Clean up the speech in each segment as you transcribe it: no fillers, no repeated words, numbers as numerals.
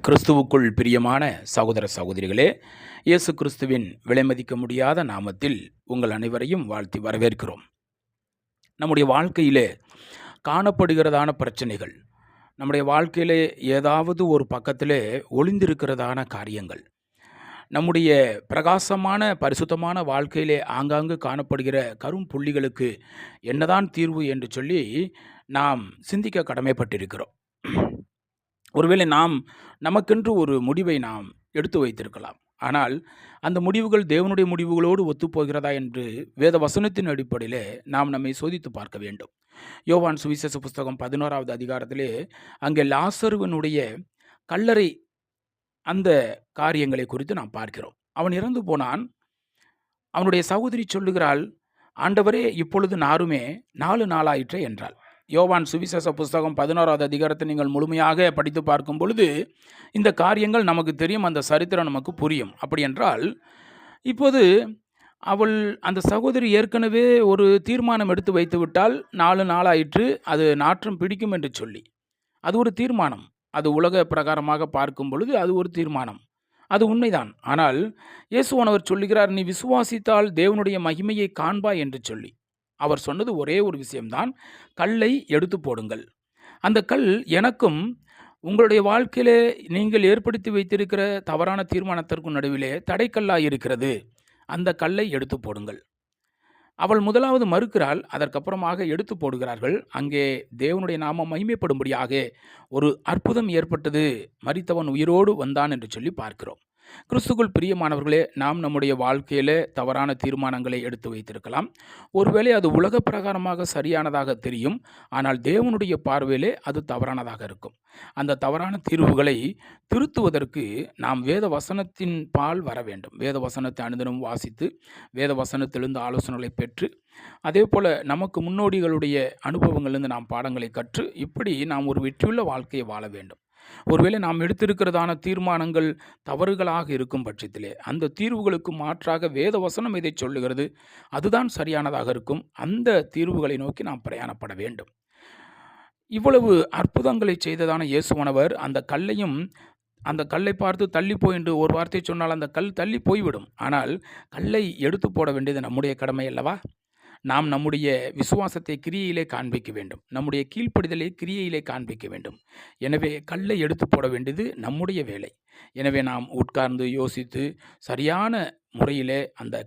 கிறிஸ்துவுக்குள் பிரியமான சகோதர சகோதரிகளே, இயேசு கிறிஸ்துவின் விலைமதிக்க முடியாத நாமத்தில் உங்கள் அனைவரையும் வாழ்த்தி வரவேற்கிறோம். நம்முடைய வாழ்க்கையிலே காணப்படுகிறதான பிரச்சனைகள், நம்முடைய வாழ்க்கையிலே ஏதாவது ஒரு பக்கத்திலே ஒளிந்திருக்கிறதான காரியங்கள், நம்முடைய பிரகாசமான பரிசுத்தமான வாழ்க்கையிலே ஆங்காங்கு காணப்படுகிற கரும் புள்ளிகளுக்கு என்னதான் தீர்வு என்று சொல்லி நாம் சிந்திக்க கடமைப்பட்டிருக்கிறோம். ஒருவேளை நமக்கென்று ஒரு முடிவை நாம் எடுத்து வைத்திருக்கலாம். ஆனால் அந்த முடிவுகள் தேவனுடைய முடிவுகளோடு ஒத்துப்போகிறதா என்று வேத வசனத்தின் அடிப்படையிலே நாம் நம்மை சோதித்து பார்க்க வேண்டும். யோவான் சுவிசேஷ புஸ்தகம் 11வது அதிகாரத்திலே அங்கே லாசருவினுடைய கல்லறை அந்த காரியங்களை குறித்து நாம் பார்க்கிறோம். அவன் இறந்து போனான். அவனுடைய சகோதரி சொல்லுகிறாள், ஆண்டவரே, இப்பொழுது நாருமே 4 நாளாயிற்றே என்றாள். யோவான் சுவிசேஷ புஸ்தகம் 11வது அதிகாரத்தை நீங்கள் முழுமையாக படித்து பார்க்கும் பொழுது இந்த காரியங்கள் நமக்கு தெரியும், அந்த சரித்திரம் நமக்கு புரியும். அப்படி என்றால் இப்போது அந்த சகோதரி ஏற்கனவே ஒரு தீர்மானம் எடுத்து வைத்து விட்டால் 4 நாளாயிற்று, அது நாற்றம் பிடிக்கும் என்று சொல்லி. அது ஒரு தீர்மானம். அது உலக பிரகாரமாக பார்க்கும் பொழுது அது ஒரு தீர்மானம். அது உண்மைதான். ஆனால் இயேசுவானவர் சொல்லுகிறார், நீ விசுவாசித்தால் தேவனுடைய மகிமையை காண்பாய் என்று சொல்லி. அவர் சொன்னது ஒரே ஒரு விஷயம்தான், கல்லை எடுத்து போடுங்கள். அந்த கல் எனக்கும் உங்களுடைய வாழ்க்கையிலே நீங்கள் ஏற்படுத்தி வைத்திருக்கிற தவறான தீர்மானத்திற்கும் நடுவிலே தடைக்கல்லாய் இருக்கிறது. அந்த கல்லை எடுத்து போடுங்கள். அவள் முதலாவது மறுக்கிறாள். அதற்கப்புறமாக எடுத்து போடுகிறார்கள். அங்கே தேவனுடைய நாமம் மகிமைப்படும்படியாக ஒரு அற்புதம் ஏற்பட்டது. மரித்தவன் உயிரோடு வந்தான் என்று சொல்லி பார்க்கிறோம். கிறிஸ்துக்குள் பிரியமானவர்களே, நாம் நம்முடைய வாழ்க்கையிலே தவறான தீர்மானங்களை எடுத்து வைத்திருக்கலாம். ஒருவேளை அது உலக பிரகாரமாக சரியானதாக தெரியும், ஆனால் தேவனுடைய பார்வையிலே அது தவறானதாக இருக்கும். அந்த தவறான தீர்வுகளை திருத்துவதற்கு நாம் வேத வசனத்தின் பால் வர வேண்டும். வேத வசனத்தை அனுதினமும் வாசித்து வேத வசனத்திலிருந்து ஆலோசனைகளை பெற்று, அதே போல் நமக்கு முன்னோடிகளுடைய அனுபவங்களிலிருந்து நாம் பாடங்களை கற்று, இப்படி நாம் ஒரு வெற்றியுள்ள வாழ்க்கையை வாழ வேண்டும். ஒருவேளை நாம் எடுத்திருக்கிறதான தீர்மானங்கள் தவறுகளாக இருக்கும் பட்சத்திலே அந்த தீர்வுகளுக்கு மாற்றாக வேத வசனம் எதை சொல்லுகிறது அதுதான் சரியானதாக இருக்கும். அந்த தீர்வுகளை நோக்கி நாம் பிரயாணப்பட வேண்டும். இவ்வளவு அற்புதங்களை செய்ததான இயேசுவானவர் அந்த கல்லை பார்த்து தள்ளி போய் என்று ஒரு வார்த்தை சொன்னால் அந்த கல் தள்ளி போய்விடும். ஆனால் கல்லை எடுத்து போட வேண்டியது நம்முடைய கடமை அல்லவா? நாம் நம்முடைய விசுவாசத்தை கிரியையிலே காண்பிக்க வேண்டும். நம்முடைய கீழ்ப்படிதலை கிரியையிலே காண்பிக்க வேண்டும். எனவே கல்லை எடுத்து போட வேண்டியது நம்முடைய வேலை. எனவே நாம் உட்கார்ந்து யோசித்து சரியான முறையிலே அந்த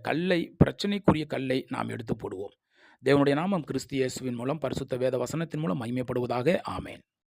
பிரச்சனைக்குரிய கல்லை நாம் எடுத்து போடுவோம். தேவனுடைய நாமம் கிறிஸ்து இயேசுவின் மூலம் பரிசுத்த வேத வசனத்தின் மூலம் மகிமைப்படுவதாக. ஆமேன்.